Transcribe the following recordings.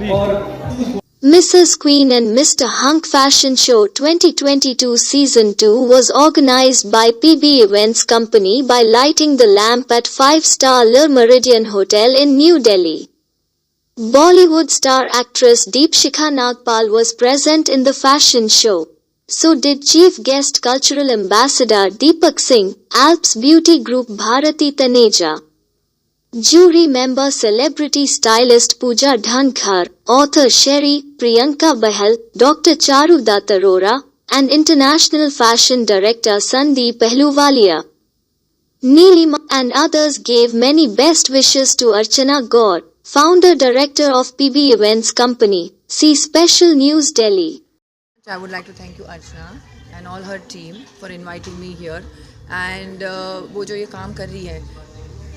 Mrs. Queen and Mr. Hunk Fashion Show 2022 Season 2 was organized by PB Events Company by lighting the lamp at 5-star Le Méridien Hotel in New Delhi. Bollywood star actress Deepshikha Nagpal was present in the fashion show. So did chief guest cultural ambassador Deepak Singh, Alps Beauty Group Bharati Taneja. Jury member celebrity stylist Pooja Dhankar, author Sherry, Priyanka Bahal, Dr. Charu Dutt Arora, and international fashion director Sandeep Ahluwalia. Neelima and others gave many best wishes to Archana Gaur, founder director of PB Events Company. See Special News Delhi. I would like to thank you Archana and all her team for inviting me here and वो जो ये काम कर रही है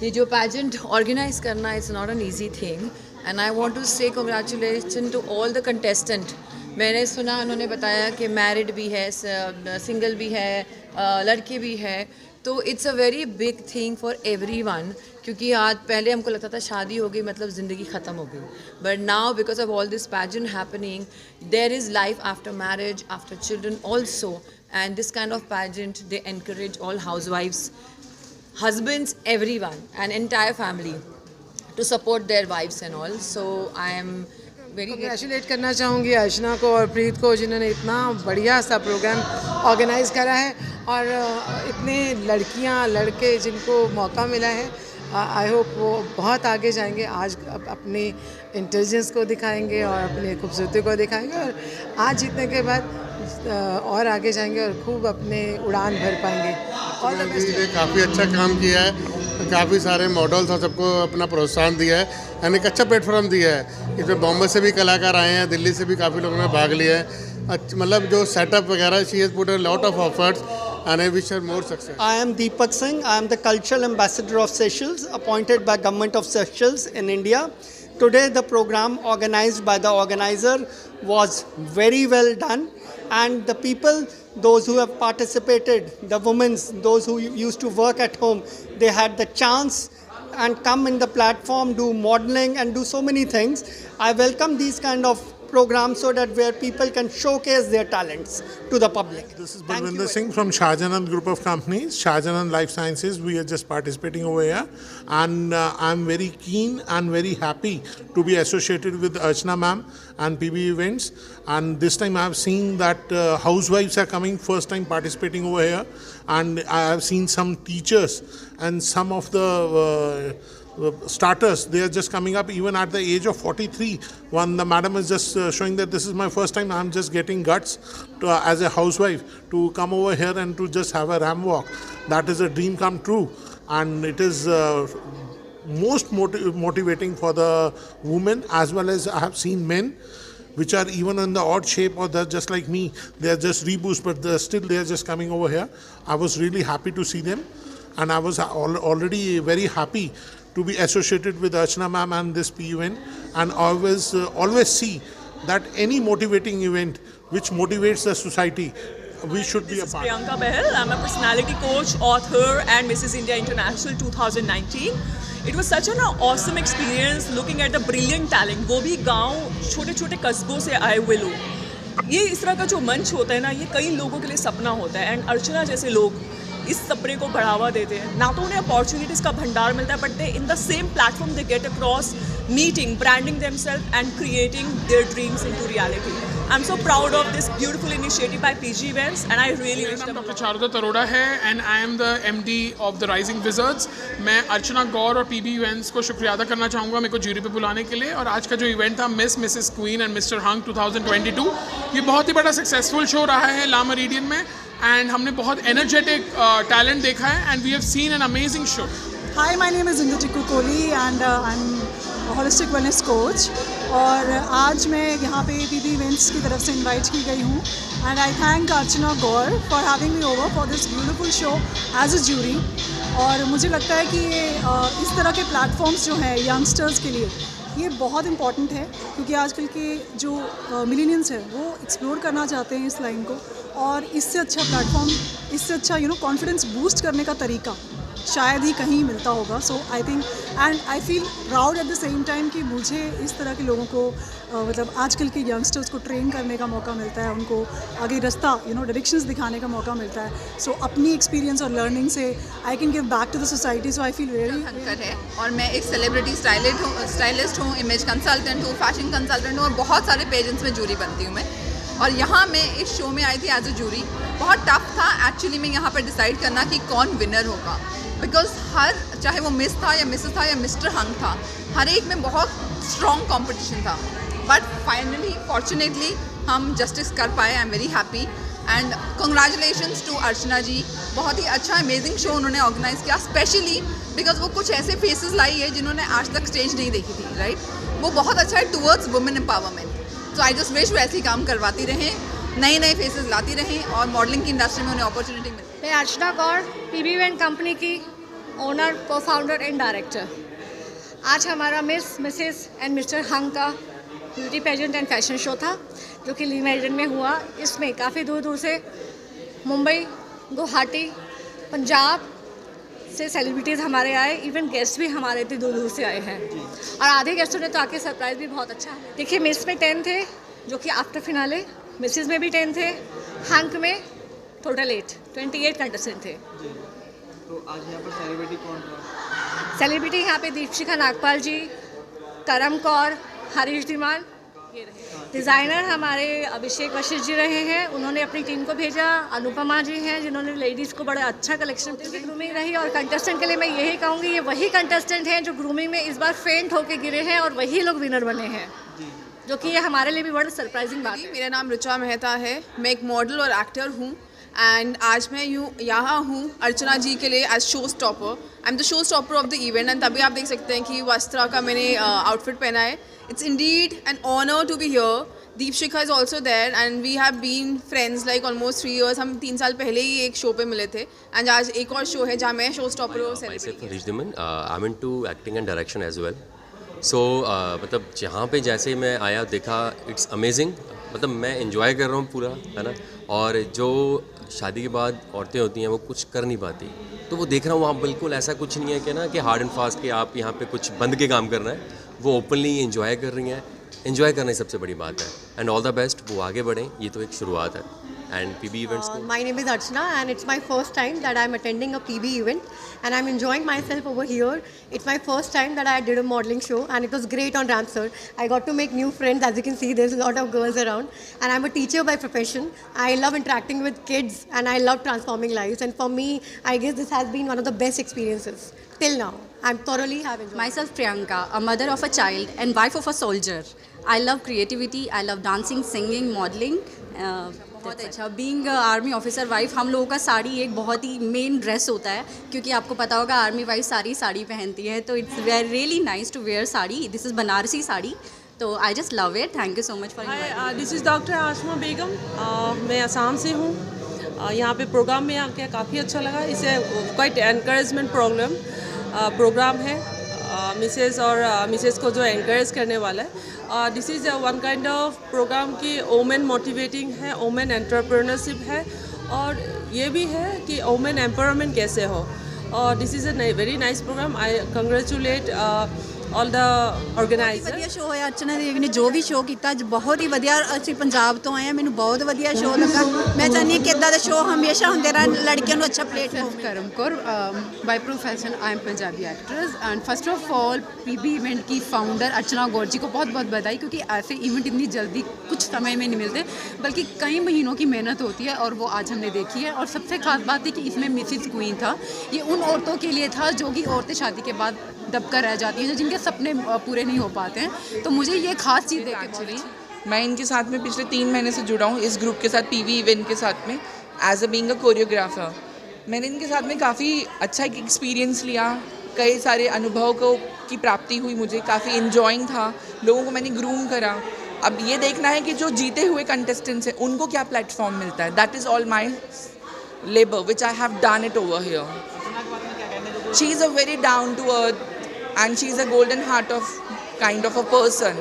ये जो pageant organize करना it's not an easy thing and I want to say congratulations to all the contestant. मैंने सुना उन्होंने बताया कि married भी है single भी है लड़के भी है तो it's a very big thing for everyone क्योंकि आज पहले हमको लगता था शादी हो गई मतलब ज़िंदगी ख़त्म हो गई but now because of all this pageant happening there is life after marriage after children also and this kind of pageant they encourage all housewives husbands everyone and entire family to support their wives and all so I am very congratulate करना चाहूँगी अर्चना को और प्रीत को जिन्होंने इतना बढ़िया सा programme organise करा है और इतने लड़कियाँ लड़के जिनको मौका मिला है आई होप वो बहुत आगे जाएंगे आज अपनी इंटेलिजेंस को दिखाएंगे और अपनी खूबसूरती को दिखाएंगे और आज जीतने के बाद और आगे जाएंगे और खूब अपने उड़ान भर पाएंगे और काफ़ी अच्छा काम किया है काफ़ी सारे मॉडल्स और सबको अपना प्रोत्साहन दिया है यानी एक अच्छा प्लेटफॉर्म दिया है इसमें बॉम्बे से भी कलाकार आए हैं दिल्ली से भी काफ़ी लोगों ने भाग लिया है मतलब जो सेटअप वगैरह she has put a lot of efforts and I wish her more success. I am Deepak Singh. I am the cultural ambassador of Seychelles, appointed by Government of Seychelles in India. Today, the program organized by the organizer was very well done, and the people, those who have participated, the women, those who used to work at home, they had the chance and come in the platform, do modeling, and do so many things. I welcome these kind of programs so that where people can showcase their talents to the public. This is Balwinder Singh from Shahjahan Group of Companies, Shahjahan Life Sciences. We are just participating over here and I'm very keen and very happy to be associated with Archana ma'am and PB Events, and this time I have seen that housewives are coming first time participating over here, and I have seen some teachers and some of the starters, they are just coming up even at the age of 43. One, the madam is just showing that this is my first time, I'm just getting guts to, as a housewife to come over here and to just have a ram walk. That is a dream come true, and it is most motivating for the women as well as I have seen men which are even in the odd shape or they're just like me, they are just reboost but still they are just coming over here. I was really happy to see them, and I was already very happy to be associated with Archana ma'am and this P event, and always see that any motivating event which motivates the society, we should be a part. This is Priyanka Bahal. I'm a personality coach, author and Mrs. India International 2019. It was such an awesome experience looking at the brilliant talent. वो भी गाँव छोटे-छोटे कस्बों से आए हुए लोग. ये इस तरह का जो मंच होता है ना, ये कई लोगों के लिए सपना होता है, एंड अर्चना जैसे लोग इस सपने को बढ़ावा देते हैं. ना तो उन्हें अपॉर्चुनिटीज़ का भंडार मिलता है, but they in the same platform they get across meeting, branding themselves and creating their dreams into reality. I'm so proud of this beautiful initiative by PG Events, and I really wish them. Dr. Charu Dutt Arora है, and I am the MD of the Rising Wizards. मैं अर्चना गौर और PB Events को शुक्रिया अदा करना चाहूँगा मेरे को जूरी पे बुलाने के लिए. और आज का जो इवेंट था Mrs queen and mister hunk 2022, ये बहुत ही बड़ा सक्सेसफुल शो रहा है ला मेरिडियन में, एंड हमने बहुत एनर्जेटिक टैलेंट देखा है, and we have seen an amazing show. Hi, my name is Indu Kohli and I'm a holistic wellness coach. और आज मैं यहाँ पे PB Events की तरफ से इनवाइट की गई हूँ, and I thank Archana Gaur for having me over for this beautiful show as a jury. और मुझे लगता है कि ये इस तरह के प्लेटफॉर्म्स जो हैं यंगस्टर्स के लिए ये बहुत इम्पॉर्टेंट है, क्योंकि आजकल के जो मिलेनियल्स हैं वो एक्सप्लोर करना चाहते हैं इस लाइन को, और इससे अच्छा प्लेटफॉर्म, इससे अच्छा कॉन्फिडेंस बूस्ट करने का तरीका शायद ही कहीं मिलता होगा. So I think and I feel proud at the same time कि मुझे इस तरह के लोगों को मतलब आजकल के यंगस्टर्स को ट्रेन करने का मौका मिलता है, उनको आगे रास्ता डायरेक्शंस दिखाने का मौका मिलता है. सो अपनी एक्सपीरियंस और लर्निंग से I can give back to the society. So I feel हंकर है और मैं एक सेलिब्रिटी स्टाइलिस्ट हूँ, इमेज कंसल्टेंट हूँ, फैशन कंसल्टेंट हूँ और बहुत सारे पेजेंट्स में जूरी बनती हूँ मैं. और यहाँ मैं इस शो में आई थी एज अ जूरी. बहुत टफ था एक्चुअली में यहाँ पर डिसाइड करना कि कौन विनर होगा, बिकॉज चाहे वो मिस था या मिसेस था या मिस्टर हंग था, हर एक में बहुत स्ट्रॉन्ग कॉम्पिटिशन था. बट फाइनली फॉर्चुनेटली हम जस्टिस कर पाए. I am very happy and congratulations to Archana ji. बहुत ही अच्छा अमेजिंग शो उन्होंने ऑर्गेनाइज किया, स्पेशली बिकॉज वो कुछ ऐसे फेसेस लाई है जिन्होंने आज तक स्टेज नहीं देखी थी. राइट, वो बहुत अच्छा है towards women empowerment. So I just wish वो ऐसे ही काम करवाती रहें, नए नए फेसेस लाती रहें और मॉडलिंग की इंडस्ट्री में उन्हें अपॉर्चुनिटी मिले. मैं Archana Gaur, PB event company की owner, co founder and director. आज हमारा मिसेस एंड मिस्टर हंग का beauty pageant and fashion show था जो कि ली मेरिडियन में हुआ. इसमें काफ़ी दूर दूर से मुंबई, गुवाहाटी, पंजाब से सेलिब्रिटीज़ हमारे आए. इवन गेस्ट भी हमारे इतने दूर दूर से आए हैं और आधे गेस्टों ने तो आके सरप्राइज़ भी बहुत अच्छा है. देखिए, मिस में 10 थे जो कि आफ्टर फिनाले, मिसेस में भी 10 थे, हंक में टोटल 28 कंटेस्टेंट थे. तो आज यहाँ पर सेलिब्रिटी कौन था? सेलिब्रिटी यहाँ पे दीपशिखा नागपाल जी, करम कौर, हरीश धीमान, ये रहे. डिज़ाइनर हमारे अभिषेक वशिष्ठ जी रहे हैं, उन्होंने अपनी टीम को भेजा. अनुपमा जी हैं जिन्होंने लेडीज़ को बड़ा अच्छा कलेक्शन की ग्रूमिंग रही. और कंटेस्टेंट के लिए मैं यही कहूँगी, ये वही कंटेस्टेंट हैं जो ग्रूमिंग में इस बार फेंट होके गिरे हैं और वही लोग विनर बने हैं, जो कि ये हमारे लिए भी बड़ा सरप्राइजिंग बात है. मेरा नाम ऋचा मेहता है, मैं एक मॉडल और एक्टर हूँ एंड आज मैं यहाँ हूँ अर्चना जी के लिए as show stopper. I am the show stopper of the event and तभी आप देख सकते हैं कि वस्त्रा का मैंने आउटफिट पहना है. It's indeed an honour to be here. Deepshikha is also there and we have been friends like almost 3 years. हम 3 साल पहले ही एक शो पे मिले थे एंड आज एक और शो है जहाँ मैं शो स्टॉपर हूँ. Harish Dhiman, I am into acting and direction as well. So मतलब जहाँ पे जैसे मैं आया देखा, इट्स अमेजिंग. मतलब मैं इन्जॉय कर रहा हूँ पूरा, है ना. और जो शादी के बाद औरतें होती हैं वो कुछ कर नहीं पाती, तो वो देख रहा हूँ वहाँ बिल्कुल ऐसा कुछ नहीं है कि ना कि हार्ड एंड फास्ट कि आप यहाँ पे कुछ बंद के काम करना है. वो ओपनली इन्जॉय कर रही हैं. इन्जॉय करना ही सबसे बड़ी बात है एंड ऑल द बेस्ट. वो आगे बढ़ें, ये तो एक शुरुआत है. And PB events. My name is Archana and it's my first time that I'm attending a PB event and I'm enjoying myself over here. It's my first time that I did a modeling show and it was great on Ramsar. I got to make new friends. As you can see, there's a lot of girls around and I'm a teacher by profession. I love interacting with kids and I love transforming lives, and for me, I guess this has been one of the best experiences till now. I'm thoroughly have enjoyed. Myself Priyanka, a mother of a child and wife of a soldier. I love creativity, I love dancing, singing, modeling. बहुत अच्छा. Being army officer wife, हम लोगों का साड़ी एक बहुत ही main dress होता है, क्योंकि आपको पता होगा आर्मी वाइफ साड़ी पहनती है, तो it's really nice to wear sari. This is Banarasi sari, तो I just love it. Thank you so much for inviting. This is doctor Aasma Begum. मैं असम से हूँ. यहाँ पे प्रोग्राम में आके काफ़ी अच्छा लगा. इसे क्वाइट एनकरेजमेंट प्रोग्राम है. मिसेस और मिसेस को जो एनकरेज करने वाला है. This is one kind of programme की वोमेन मोटिवेटिंग है, वोमेन एंटरप्रेन्योरशिप है और ये भी है कि वोमेन एम्पावरमेंट कैसे हो. और this is a very nice program. I congratulate all the organiser. ਵਧੀਆ ਸ਼ੋ ਹੋਇਆ. ਅਰਚਨਾ ਦੇਵੀ ਨੇ ਜੋ ਵੀ ਸ਼ੋ ਕੀਤਾ ਅੱਜ ਬਹੁਤ ਹੀ ਵਧੀਆ. ਅਸੀਂ ਪੰਜਾਬ ਤੋਂ ਆਏ ਹਾਂ, ਮੈਨੂੰ ਬਹੁਤ ਵਧੀਆ ਸ਼ੋ ਲੱਗਾ. ਮੈਂ ਚਾਹੁੰਦੀ ਹਾਂ ਕਿ ਇੱਦਾਂ ਦੇ ਸ਼ੋ ਹਮੇਸ਼ਾ ਹੁੰਦੇ ਰਹਿਣ, ਲੜਕੀਆਂ ਨੂੰ अच्छा platform. Karam Kaur, by profession I am Punjabi actress and first of all PB event की फाउंडर अर्चना गौर जी को बहुत बहुत बधाई, क्योंकि ऐसे इवेंट इतनी जल्दी कुछ समय में नहीं मिलते, बल्कि कई महीनों की मेहनत होती है और वो आज हमने देखी है. और सबसे खास बात है कि इसमें मिसिस क्वीन था. ये उन औरतों के लिए था जो कि औरतें शादी के बाद दबकर रह जाती हैं, जिनके सपने पूरे नहीं हो पाते हैं. तो मुझे ये खास चीज़ देख के एक्चुअली मैं इनके साथ में पिछले 3 महीने से जुड़ा हूँ इस ग्रुप के साथ, पीवी इवेंट के साथ में as a being a choreographer. मैंने इनके साथ में काफ़ी अच्छा एक एक्सपीरियंस लिया, कई सारे अनुभव की प्राप्ति हुई. मुझे काफ़ी इन्जॉइंग था. लोगों को मैंने ग्रूम करा. अब ये देखना है कि जो जीते हुए कंटेस्टेंट्स हैं उनको क्या प्लेटफॉर्म मिलता है. That is all my labour which I have done it over here. She is a very down to earth and she is a golden heart of kind of a person.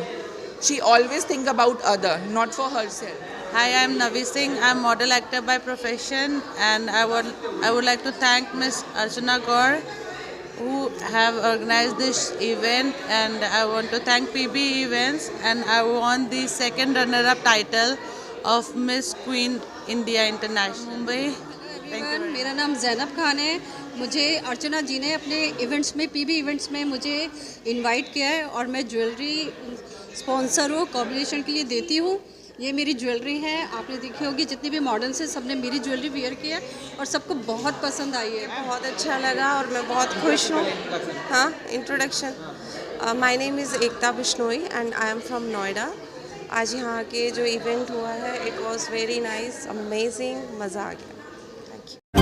She always think about other, not for herself. Hi, I'm Navi Singh. I'm model actor by profession, and I would like to thank Miss Archana Gaur, who have organized this event, and I want to thank PB Events, and I won the second runner-up title of Miss Queen India International Mumbai. मेरा नाम जैनब खान है। मुझे अर्चना जी ने अपने events में PB events में मुझे invite किया है और मैं ज्वेलरी स्पॉन्सर हूँ, कॉम्बिनेशन के लिए देती हूँ। ये मेरी ज्वेलरी है, आपने देखी होगी जितने भी मॉडल्स हैं सब ने मेरी ज्वेलरी वेयर की है और सबको बहुत पसंद आई है। बहुत अच्छा लगा और मैं बहुत खुश हूँ। हाँ, introduction. My name is Ekta Bishnoi and I am from Noida. आज यहाँ के जो इवेंट हुआ है, it was very nice, amazing, मज़ा आ गया। Thank you.